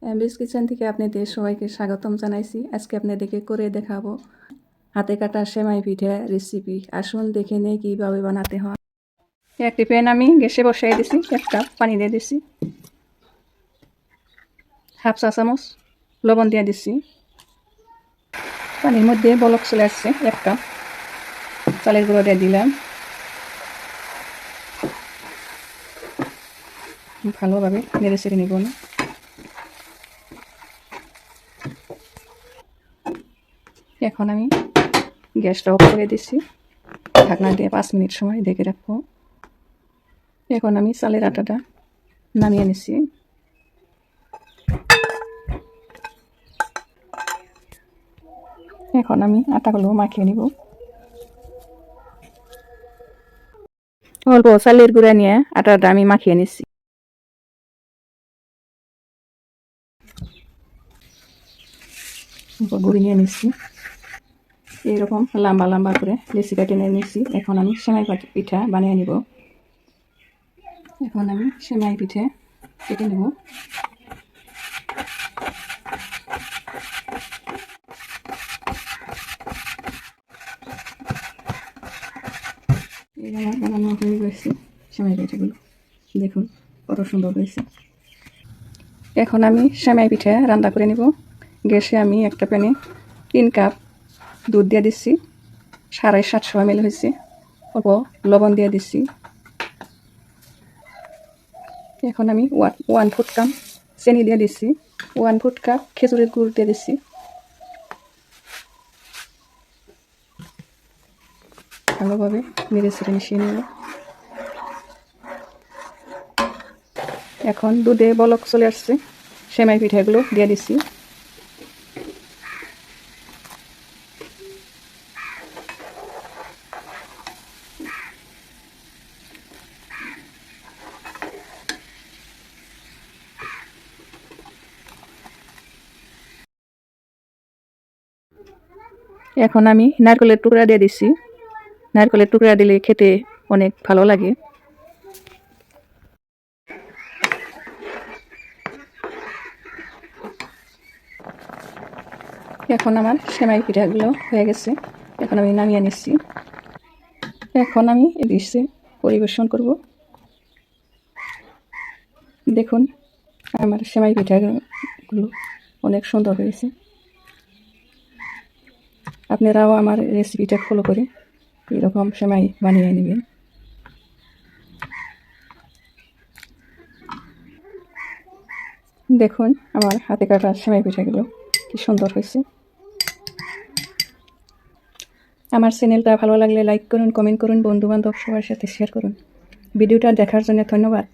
MBS kitchen থেকে আপনাদের সবাইকে স্বাগতম জানাইছি। আজকে আপনাদেরকে করে দেখাবো হাতে কাটা সেমাই পিঠা রেসিপি। আসুন দেখে নেই কীভাবে বানাতে হয়। একটি প্যান আমি গ্যাসে বসাই দিছি, 1 কাপ পানি দিয়ে দিছি, হাফ চা চামচ লবণ দিয়ে দিছি। পানির মধ্যে বলক চলে আসছে, 1 কাপ চালের গুঁড়ো দিয়ে দিলাম। ভালোভাবে নেড়ে চেড়ে নিব না। এখন আমি গ্যাসটা অফ করে দিছি, ঢাকনা দিয়ে 5 মিনিট সময় ঢেকে রাখবো। এখন আমি চালের আটাটা নামিয়ে নিছি। এখন আমি আটাগুলো মাখিয়ে নিব। অল্প চালের গুঁড়া নিয়ে আটাটা আমি মাখিয়ে নিছি। গুঁড়ি নিয়ে নিচ্ছি, এইরকম লম্বা লম্বা করে লেচি কাটে নিয়ে নিচ্ছি। এখন আমি সেমাই পিঠা বানিয়ে নিব। এখন আমি সেমাই পিঠে কেটে নেব। এই আমার বানানো হয়ে গেছে সেমাই পিঠাগুলো, দেখুন কত সুন্দর হয়েছে। এখন আমি সেমাই পিঠা রান্না করে নিব। গ্যাসে আমি একটা প্যানে 3 কাপ দুধ দিয়ে দিচ্ছি, 750 ml হয়েছে। অল্প লবণ দিয়ে দিচ্ছি। এখন আমি 1/4 কাপ চিনি দিয়ে দিচ্ছি, 1/4 কাপ খেজুরের গুড় দিয়ে দিচ্ছি। ভালোভাবে নেড়ে চেড়ে মিশিয়ে নেব। এখন দুধে বলক চলে আসছে, সেমাই পিঠাগুলো দিয়ে দিচ্ছি। এখন আমি নারকেলের টুকরা দিয়ে দিচ্ছি। নারকেলের টুকরা দিলে খেতে অনেক ভালো লাগে। এখন আমার সেমাই পিঠাগুলো হয়ে গেছে, এখন আমি নামিয়ে নিচ্ছি। এখন আমি ডিশে পরিবেশন করব। দেখুন আমার সেমাই পিঠাগুলো অনেক সুন্দর হয়েছে। আপনারাও আমার রেসিপিটা ফলো করে এরকম সেমাই বানিয়ে নেবেন। দেখুন আমার হাতে কাটা সেমাই পিঠাগুলো কি সুন্দর হয়েছে। আমার চ্যানেলটা ভালো লাগলে লাইক করুন, কমেন্ট করুন, বন্ধুবান্ধব সবার সাথে শেয়ার করুন। ভিডিওটা দেখার জন্য ধন্যবাদ।